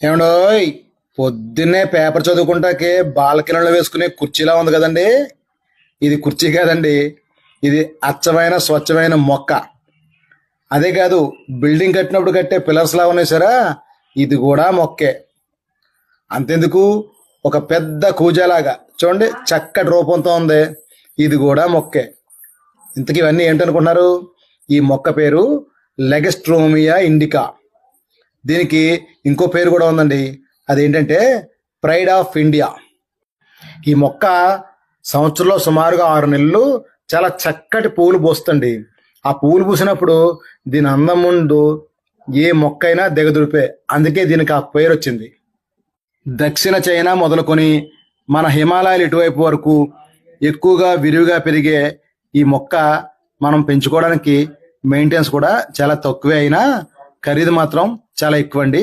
ఏమండోయ్, పొద్దున్నే పేపర్ చదువుకుంటాకే బాల్కనీలో వేసుకునే కుర్చీలా ఉంది కదండి. ఇది కుర్చీ కాదండి, ఇది అచ్చమైన స్వచ్ఛమైన మొక్క. అదే కాదు, బిల్డింగ్ కట్టినప్పుడు కట్టే పిల్లర్స్ లా ఉన్నాయి సరా, ఇది కూడా మొక్కే. అంతెందుకు, ఒక పెద్ద కూజాలాగా చూడండి చక్కటి రూపంతో ఉంది, ఇది కూడా మొక్కే. ఇంతకీ ఇవన్నీ ఏంటనుకుంటున్నారు? ఈ మొక్క పేరు లెగస్ట్రోమియా ఇండికా. దీనికి ఇంకో పేరు కూడా ఉందండి, అదేంటంటే ప్రైడ్ ఆఫ్ ఇండియా. ఈ మొక్క సంవత్సరంలో సుమారుగా 6 నెలలు చాలా చక్కటి పూలు పూస్తుంది. ఆ పూలు పూసినప్పుడు దీని అందం ముందు ఏ మొక్కైనా దిగదుడిపే, అందుకే దీనికి ఆ పేరు వచ్చింది. దక్షిణ చైనా మొదలుకొని మన హిమాలయాలు ఇటువైపు వరకు ఎక్కువగా విరివిగా పెరిగే ఈ మొక్క మనం పెంచుకోవడానికి మెయింటెనెన్స్ కూడా చాలా తక్కువే, అయినా ఖరీదు మాత్రం చాలా ఎక్కువ అండి.